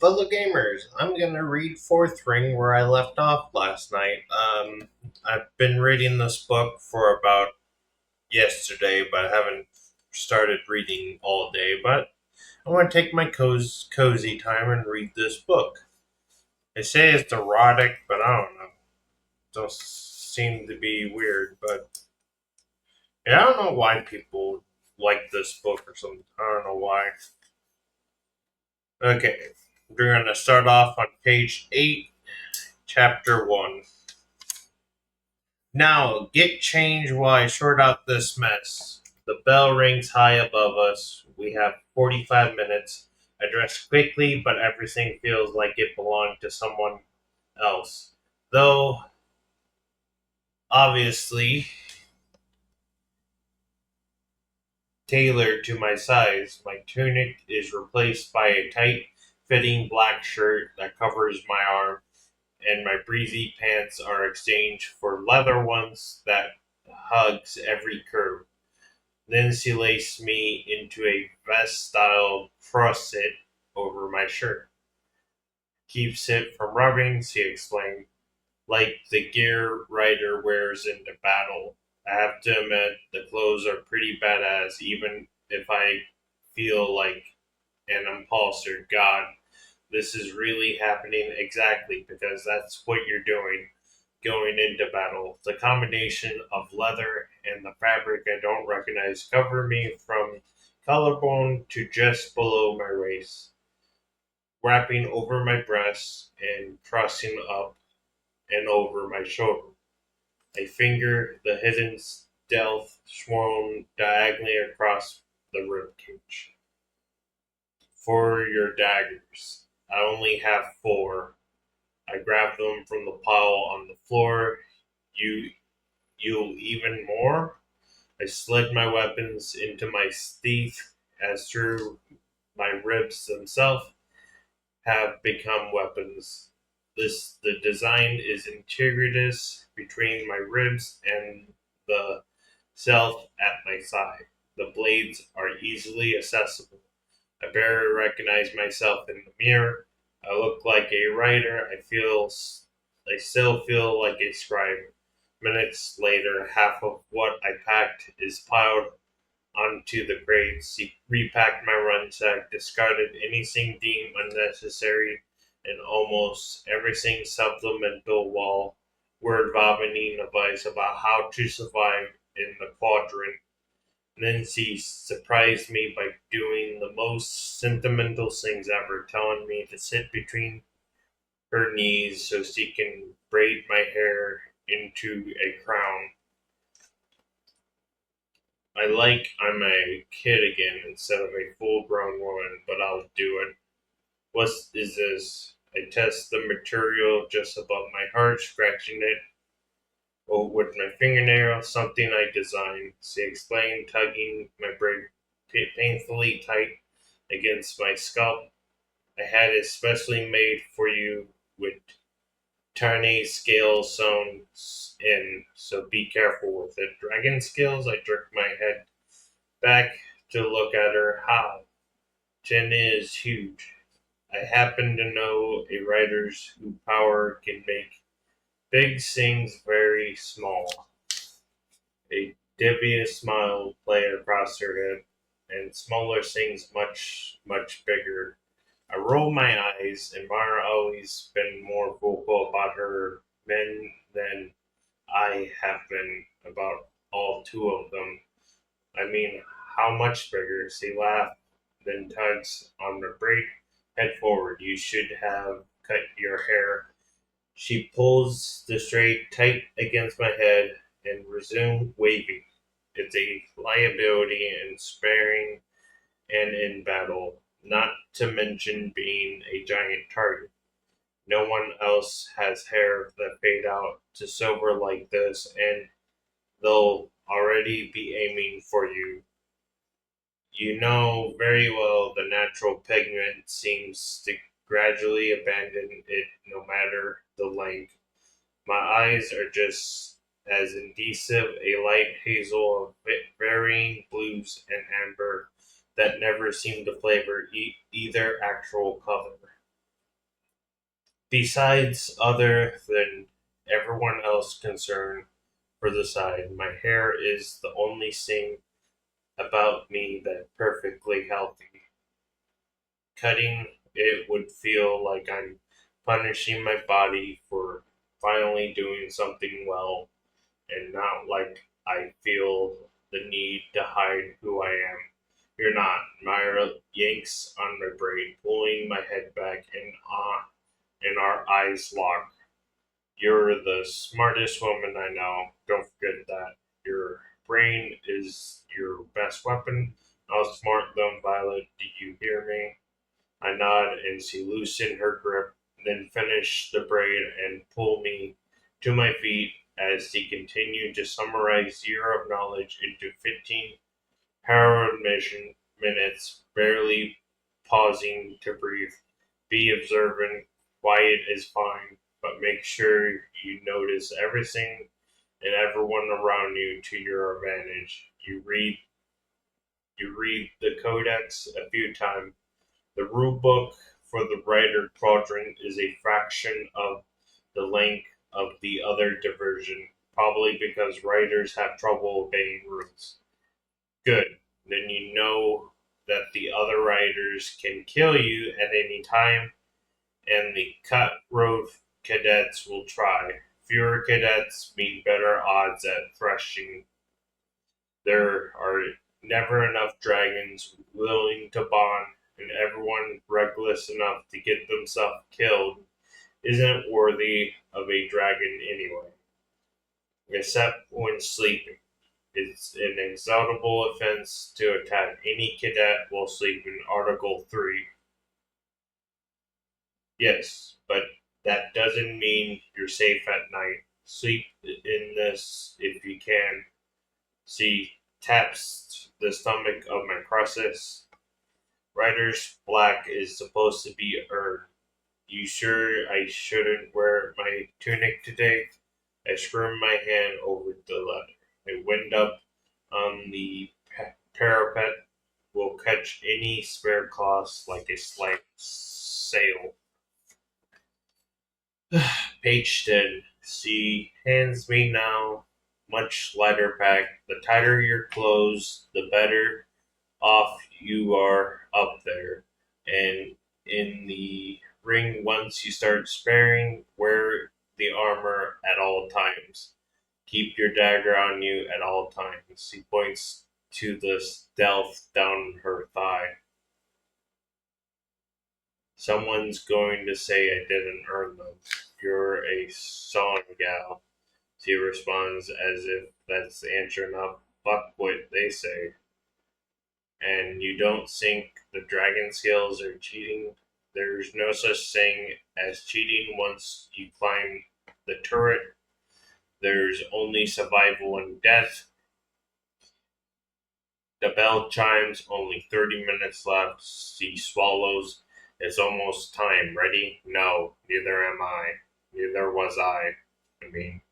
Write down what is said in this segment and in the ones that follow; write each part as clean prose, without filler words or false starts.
fellow gamers. I'm gonna read Fourth Ring where I left off last night. I've been reading this book for about yesterday, but I haven't started reading all day. But I want to take my cozy time and read this book. They say it's erotic, but I don't know. Don't seem to be weird, but yeah, I don't know why people like this book or something. I don't know why. Okay, we're gonna start off on page 8. Chapter 1. Now, get change while I sort out this mess. The bell rings high above us. We have 45 minutes. I dress quickly, but everything feels like it belonged to someone else. Though, obviously, tailored to my size, my tunic is replaced by a tight fitting black shirt that covers my arm, and my breezy pants are exchanged for leather ones that hugs every curve. Then she laced me into a vest-style corset over my shirt. Keeps it from rubbing, she explained, like the gear rider wears into battle. I have to admit, the clothes are pretty badass, even if I feel like an impulser. God, this is really happening exactly because that's what you're doing going into battle. The combination of leather and the fabric I don't recognize cover me from collarbone to just below my waist, wrapping over my breasts and crossing up and over my shoulder. I finger the hidden stealth swung diagonally across the ribcage. For your daggers. I only have 4. I grab them from the pile on the floor. You you even more? I slid my weapons into my teeth as through my ribs themselves have become weapons. The design is integrated between my ribs and the self at my side. The blades are easily accessible. I barely recognize myself in the mirror. I look like a writer. I still feel like a scribe. Minutes later, half of what I packed is piled onto the crates. He repacked my rucksack, discarded anything deemed unnecessary, and almost everything supplemental while word vomiting advice about how to survive in the quadrant. Nancy surprised me by doing the most sentimental things ever, telling me to sit between her knees so she can braid my hair into a crown. I'm a kid again instead of a full grown woman, but I'll do it. What is this? I test the material just above my heart, scratching it with my fingernail, something I designed. She explained, tugging my braid painfully tight against my scalp. I had it specially made for you with tiny scales sewn in, so be careful with it. Dragon scales? I jerked my head back to look at her. Ha! Jen is huge. I happen to know a writer's whose power can make big things very small. A devious smile played across her head, and smaller things much, much bigger. I rolled my eyes, and Mara always been more vocal about her men than I have been about all 2 of them. I mean, how much bigger? She laughed, then tugs on the braid. Head forward. You should have cut your hair. She pulls the straight tight against my head and resumed waving. It's a liability in sparring and in battle, not to mention being a giant target. No one else has hair that fade out to silver like this, and they'll already be aiming for you. You know very well the natural pigment seems to gradually abandon it no matter the length. My eyes are just as indecisive, a light hazel of varying blues and amber that never seem to flavor either actual color. Besides, other than everyone else concerned for the side, my hair is the only thing about me that's perfectly healthy. Cutting it would feel like I'm punishing my body for finally doing something well, and not like I feel the need to hide who I am. You're not. Myra yanks on my braid, pulling my head back, and our eyes lock. You're the smartest woman I know. Don't forget that. Your brain is your best weapon. Outsmart them, Violet. Do you hear me? I nod, and she loosened her grip, then finished the braid and pulled me to my feet as she continued to summarize year of knowledge into 15 harrowed minutes, barely pausing to breathe. Be observant. Quiet is fine, but make sure you notice everything and everyone around you to your advantage. You read the codex a few times. The rulebook for the writer quadrant is a fraction of the length of the other diversion, probably because writers have trouble obeying rules. Good. Then you know that the other writers can kill you at any time, and the cutthroat cadets will try. Fewer cadets mean better odds at threshing. There are never enough dragons willing to bond, and everyone reckless enough to get themselves killed isn't worthy of a dragon anyway, except when sleeping. It's an exaltable offense to attack any cadet while sleeping. Article 3. Yes, but that doesn't mean you're safe at night. Sleep in this if you can. See, taps the stomach of my process. Writer's black is supposed to be earned. You sure I shouldn't wear my tunic today? I screwed my hand over the letter. I went up on the parapet. Will catch any spare cloths like a slight sail. Page 10. She hands me now much lighter pack. The tighter your clothes, the better off you are up there. And in the ring, once you start sparing, wear the armor at all times. Keep your dagger on you at all times. He points to the stealth down her thigh. Someone's going to say I didn't earn them. You're a song gal. She responds as if that's answer enough. Fuck what they say. And you don't think the dragon skills are cheating? There's no such thing as cheating once you climb the turret. There's only survival and death. The bell chimes, only 30 minutes left. She swallows. It's almost time. Ready? No, neither am I. Neither was I. I mean,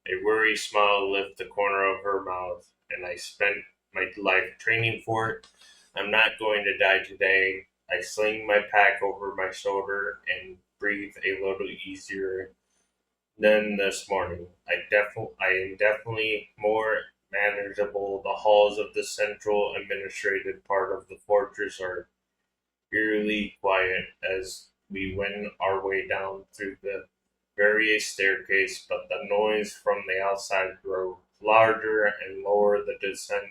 a weary smile lifted the corner of her mouth, and I spent my life training for it. I'm not going to die today. I sling my pack over my shoulder and breathe a little easier than this morning. I am definitely more manageable. The halls of the central administrative part of the fortress are eerily quiet as we wend our way down through the various staircase, but the noise from the outside grows larger and lower the descent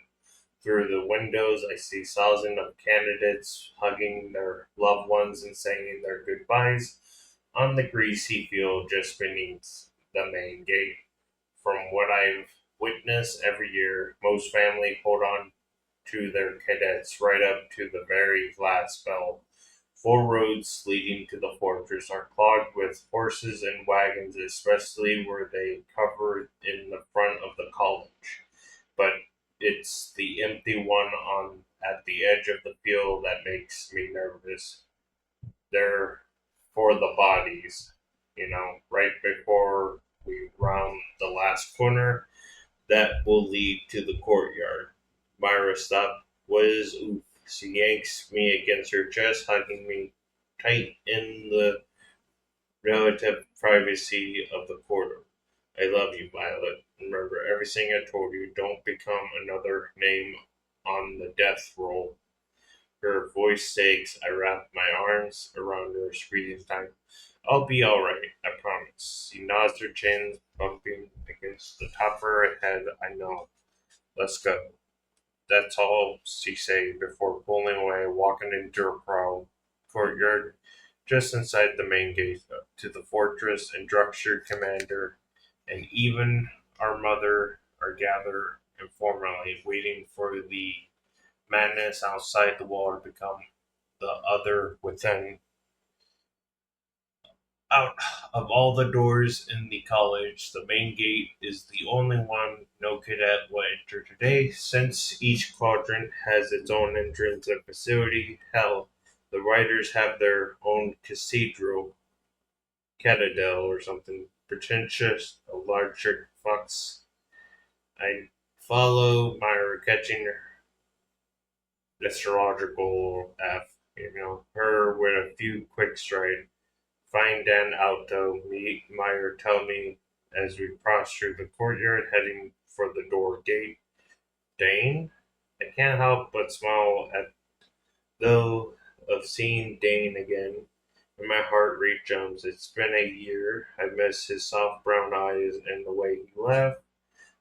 through the windows. I see thousands of candidates hugging their loved ones and saying their goodbyes on the greasy field just beneath the main gate. From what I've witnessed every year, most families hold on to their cadets right up to the very last bell. Four roads leading to the fortress are clogged with horses and wagons, especially where they cover in the front of the college. But it's the empty one on at the edge of the field that makes me nervous. They're for the bodies, right before we round the last corner that will lead to the courtyard. Myra stopped. What is oof? She yanks me against her chest, hugging me tight in the relative privacy of the corridor. I love you, Violet. Remember everything I told you. Don't become another name on the death roll. Her voice shakes. I wrap my arms around her, squeezing tight. I'll be alright, I promise. She nods her chin, bumping against the top of her head. I know. Let's go. That's all she said before pulling away, walking into a crowd courtyard just inside the main gate to the fortress and structure commander and even our mother are gathered informally, waiting for the madness outside the wall to become the other within. Out of all the doors in the college, the main gate is the only one no cadet will enter today, since each quadrant has its own entrance and facility. Hell, the writers have their own cathedral, catedral, or something pretentious, a larger fox. I follow Myra, catching astrological F, her with a few quick strides. Find Dan Alto, meet Meyer, tell me as we cross through the courtyard heading for the door gate. Dane? I can't help but smile at though of seeing Dane again, and my heart rate jumps. It's been a year. I miss his soft brown eyes and the way he laughed,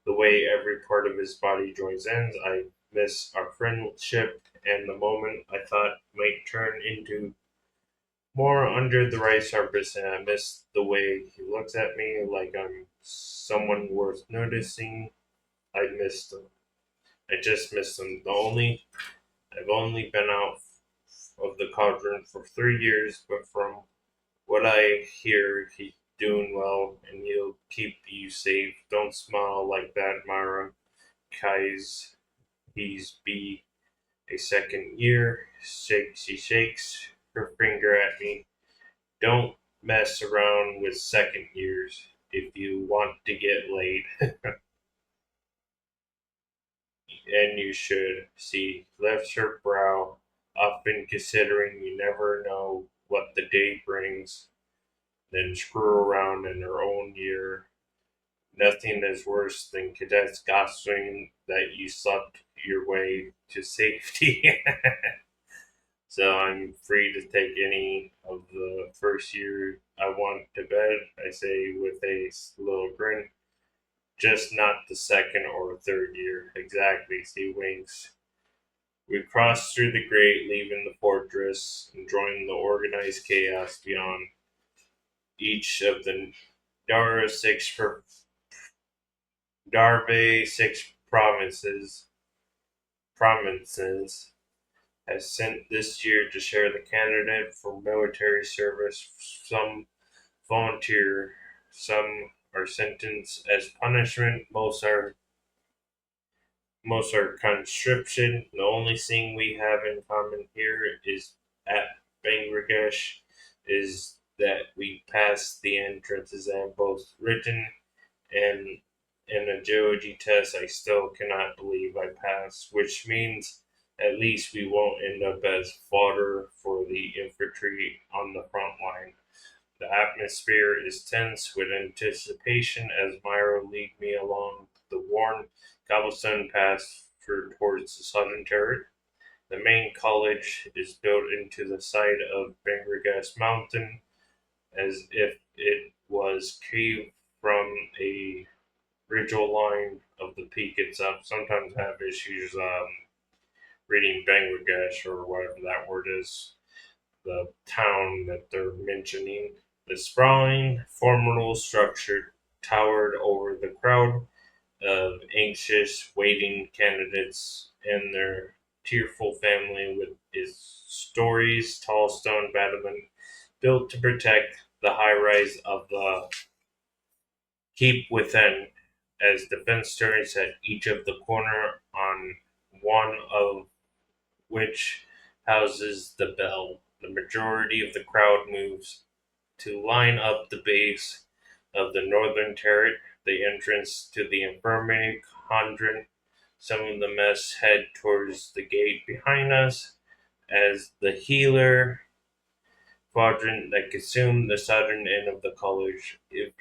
the way every part of his body joins in. I miss our friendship and the moment I thought might turn into more under the right surface, and I miss the way he looks at me like I'm someone worth noticing. I missed him. I just missed him. I've only been out of the cauldron for 3 years, but from what I hear, he's doing well, and he'll keep you safe. Don't smile like that, Myra. Kai's he's be a second year. She shakes her finger at me. Don't mess around with second years if you want to get laid, and you should. She lifts her brow, often considering you never know what the day brings, then screw around in her own year. Nothing is worse than cadets gossiping that you slept your way to safety. So I'm free to take any of the first year I want to bed, I say with a little grin. Just not the second or third year. Exactly, he winks. We cross through the grate, leaving the fortress and join the organized chaos beyond. Each of the Dara six Darve six provinces has sent this year to share the candidate for military service. Some volunteer, some are sentenced as punishment, most are conscription. The only thing we have in common here is at Bangladesh is that we passed the entrance exam, both written and an agility test. I still cannot believe I passed, which means at least we won't end up as fodder for the infantry on the front line. The atmosphere is tense with anticipation as Myra leads me along the worn cobblestone path towards the southern turret. The main college is built into the side of Bangladesh Mountain as if it was carved from a ridgeal line of the peak itself. Sometimes I have issues reading Bangladesh or whatever that word is, the town that they're mentioning. The sprawling, formidable structure towered over the crowd of anxious, waiting candidates and their tearful family with its stories, tall stone battlement built to protect the high rise of the keep within, as defense turrets at each of the corner on one of which houses the bell. The majority of the crowd moves to line up the base of the northern turret, the entrance to the infirmary quadrant. Some of the mess head towards the gate behind us as the healer quadrant that consumed the southern end of the college. If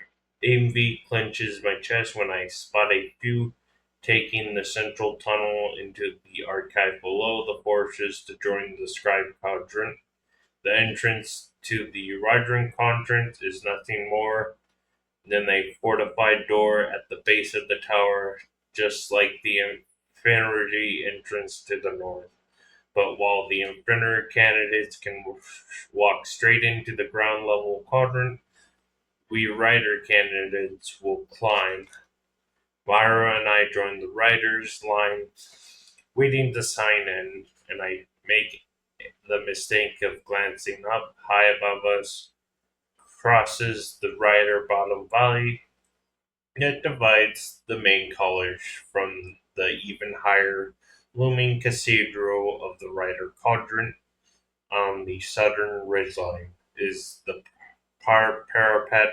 envy clenches my chest when I spot a few taking the central tunnel into the archive below the forces to join the scribe quadrant. The entrance to the Rydran quadrant is nothing more than a fortified door at the base of the tower, just like the infantry entrance to the north. But while the infantry candidates can walk straight into the ground level quadrant, we rider candidates will climb. Myra and I join the riders' line, waiting to sign in, and I make the mistake of glancing up. High above us crosses the rider bottom valley that divides the main college from the even higher looming cathedral of the rider quadrant. On the southern ridgeline is the parapet,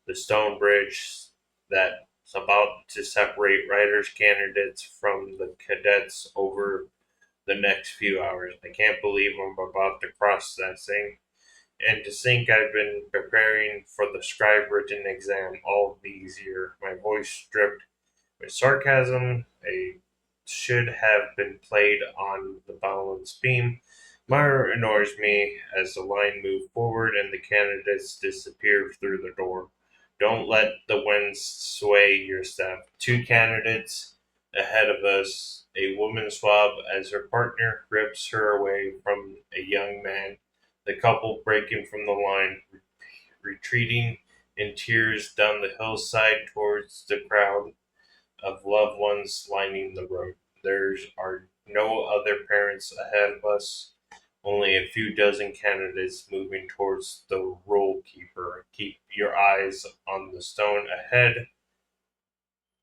the stone bridge that's about to separate riders candidates from the cadets over the next few hours. I can't believe I'm about to cross that thing. And to think I've been preparing for the scribe written exam all these years. My voice stripped with sarcasm, a should have been played on the balance beam. Myra ignores me as the line moves forward and the candidates disappear through the door. Don't let the wind sway your step. Two candidates ahead of us, a woman swab as her partner grips her away from a young man. The couple breaking from the line, retreating in tears down the hillside towards the crowd of loved ones lining the road. There are no other parents ahead of us, only a few dozen candidates moving towards the roll keeper. Keep your eyes on the stone ahead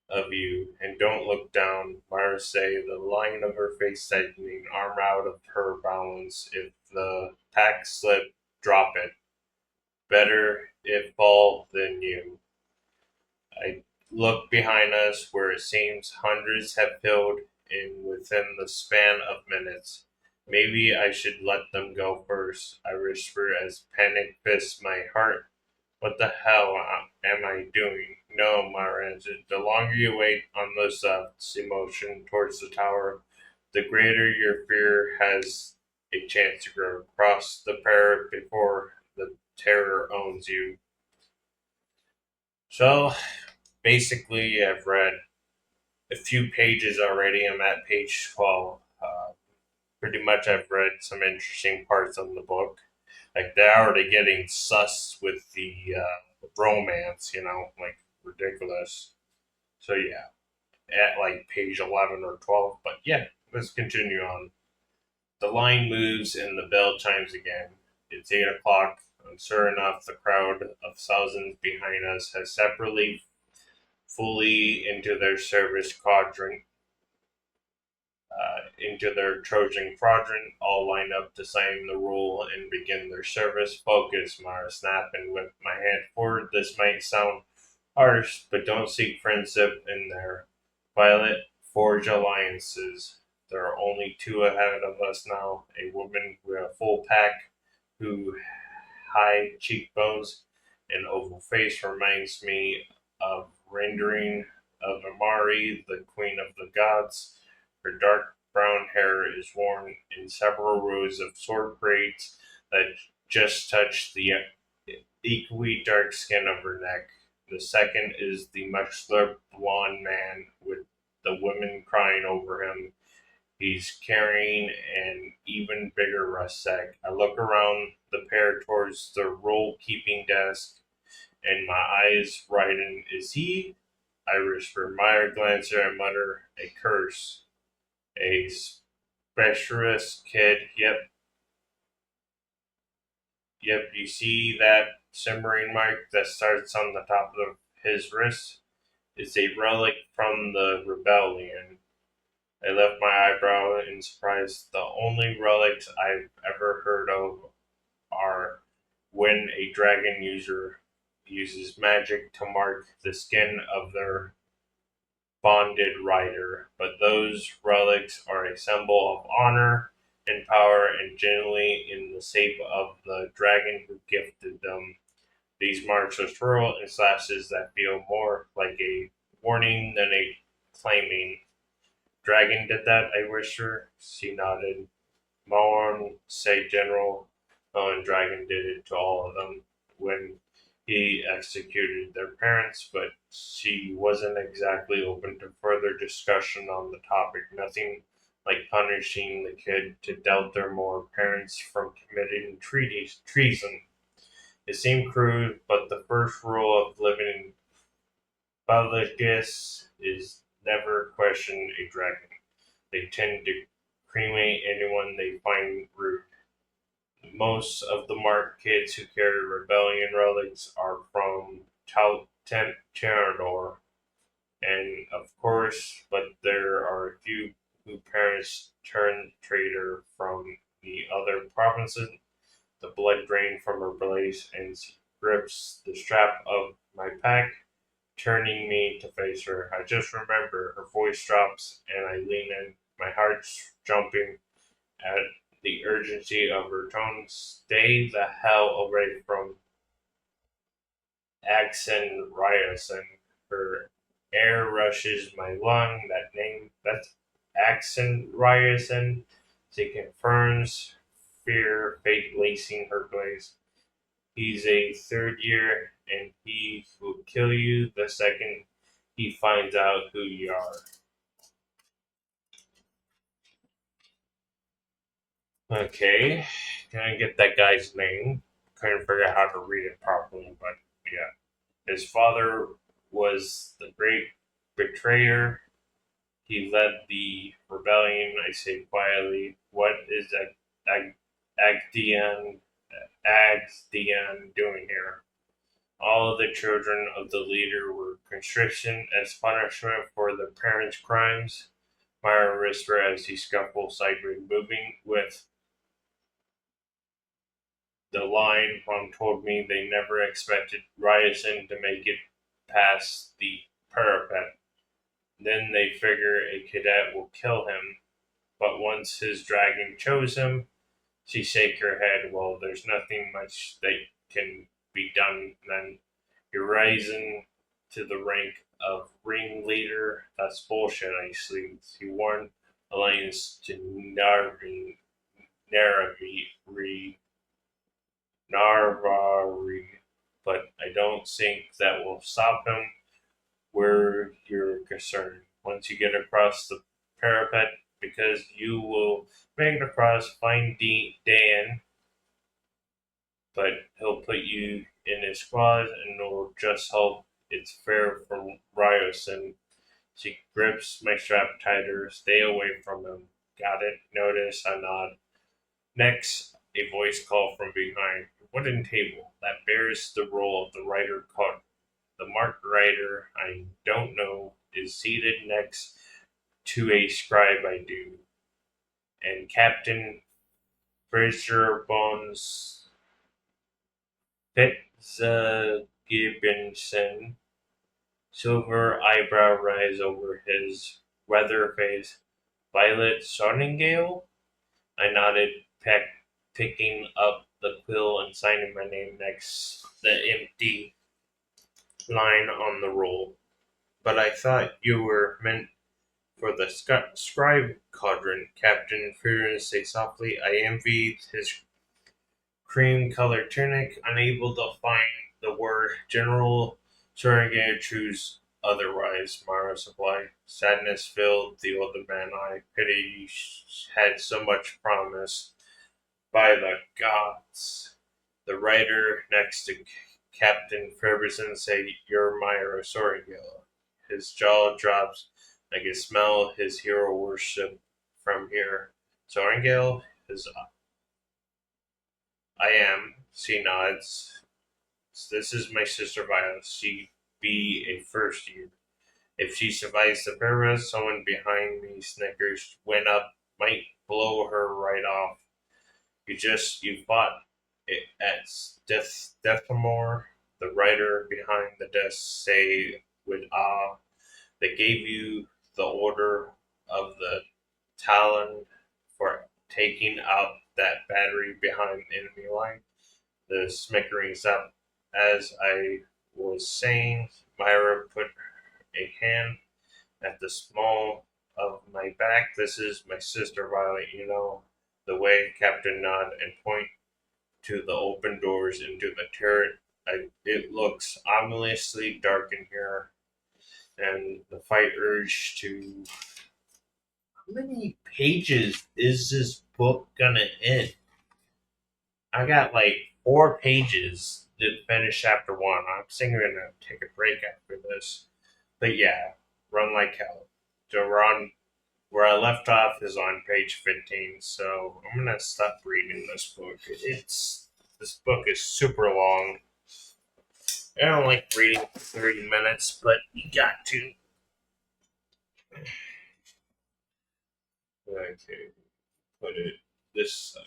of you and don't look down, Myra say, the line of her face tightening, arm out of her balance. If the pack slip, drop it. Better it fall than you. I look behind us where it seems hundreds have filled in within the span of minutes. Maybe I should let them go first, I whisper as panic fists my heart. What the hell am I doing? No, Myra answered. The longer you wait on this emotion towards the tower, the greater your fear has a chance to grow. Cross the parrot before the terror owns you. So, basically, I've read a few pages already. I'm at page 12. Pretty much, I've read some interesting parts of the book. Like, they're already getting sus with the romance, like ridiculous. So, yeah, at like page 11 or 12. But yeah, let's continue on. The line moves and the bell chimes again. It's 8 o'clock, and sure enough, the crowd of thousands behind us has separately fully into their service quadrant, into their Trojan quadrant, all lined up to sign the rule and begin their service. Focus, Mara snapped and whipped my hand forward. This might sound harsh, but don't seek friendship in there. Violet, forge alliances. There are only two ahead of us now. A woman with a full pack who high cheekbones and oval face reminds me of rendering of Amari, the queen of the gods. Her dark brown hair is worn in several rows of sword braids that just touch the equally dark skin of her neck. The second is the muscular blond man with the women crying over him. He's carrying an even bigger rucksack. I look around the pair towards the roll keeping desk, and my eyes widen. Is he? I whisper. Meyer glances and mutter a curse. A specialist kid. Yep. You see that simmering mark that starts on the top of his wrist? It's a relic from the rebellion. I left my eyebrow in surprise. The only relics I've ever heard of are when a dragon user uses magic to mark the skin of their bonded rider, but those relics are a symbol of honor in power and generally in the shape of the dragon who gifted them. These marks are swirl and slashes that feel more like a warning than a claiming. Dragon did that, I whisper. She nodded. Moan say General and Dragon did it to all of them when he executed their parents, but she wasn't exactly open to further discussion on the topic. Nothing like punishing the kid to doubt more parents from committing treason. It seemed crude, but the first rule of living in Balagus is never question a dragon. They tend to cremate anyone they find rude. Most of the marked kids who carry rebellion relics are from Terranor, and of course, but there are a few whose parents turned traitor from the other provinces. The blood drained from her blade, and she grips the strap of my pack, turning me to face her. I just remember her voice drops, and I lean in, my heart's jumping at the urgency of her tone. Stay the hell away from Axon Ryerson. Her air rushes my lung. That name, that's Axon Ryerson. She confirms fear, fate lacing her glaze. He's a third year, and he will kill you the second he finds out who you are. Okay, can I get that guy's name? Couldn't figure out how to read it properly, but yeah. His father was the great betrayer. He led the rebellion. I say quietly, what is Agdian, Agdian doing here? All of the children of the leader were conscription as punishment for their parents' crimes. Myra whispered as he scuffled sideways, moving with the line. Mom told me they never expected Ryerson to make it past the parapet. Then they figure a cadet will kill him, but once his dragon chose him, she shake her head. Well, there's nothing much that can be done then. You're rising to the rank of ringleader. That's bullshit, I see. He warned Alliance to Narvari, but I don't think that will stop him where you're concerned. Once you get across the parapet, because you will make it across, find Dan, but he'll put you in his squad and will just hope it's fair for Ryerson. She grips my strap tighter. Stay away from him. Got it? Notice I nod. Next, a voice called from behind. A wooden table that bears the role of the writer called the marked writer I don't know is seated next to a scribe I do, and Captain Fraser Bones Fitzgibbonson, silver eyebrow rise over his weather face. Violet Sorningale? I nodded, picking up the quill and signing my name next the empty line on the roll. But I thought you were meant for the scribe quadrant, Captain Fearon said softly. I envied his cream-colored tunic, unable to find the word. General Surrogate choose otherwise, Mara supplied. Sadness filled the older man's eye. Pity had so much promise. By the gods. The writer next to Captain Ferguson said, You're Myra Sorrentale. His jaw drops. I can smell his hero worship from here. Sorrentale? His I am. She nods. This is my sister Violet. She be a first year. If she survives the paralysis, someone behind me snickers. Went up, might blow her right off. You fought it at Deathmore. The writer behind the desk say with awe, they gave you the order of the Talon for taking out that battery behind enemy line. The smickerings up. As I was saying, Myra put a hand at the small of my back. This is my sister Violet, you know. The way Captain nod and point to the open doors into the turret. It looks ominously dark in here, and the fight urge to. How many pages is this book gonna end? I got like 4 pages to finish chapter one. I'm thinking I'm gonna take a break after this. But yeah, run like hell. So we're on where I left off is on page 15. So I'm gonna stop reading this book. This book is super long. I don't like reading for 30 minutes, but you got to. Okay, put it this side.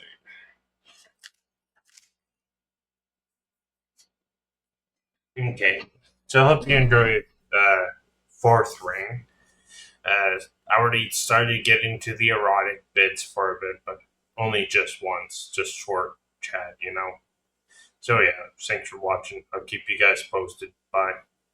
Okay, so I hope you enjoyed Fourth Ring. I already started getting to the erotic bits for a bit, but only just once, just short chat, you know. So yeah, thanks for watching. I'll keep you guys posted. Bye.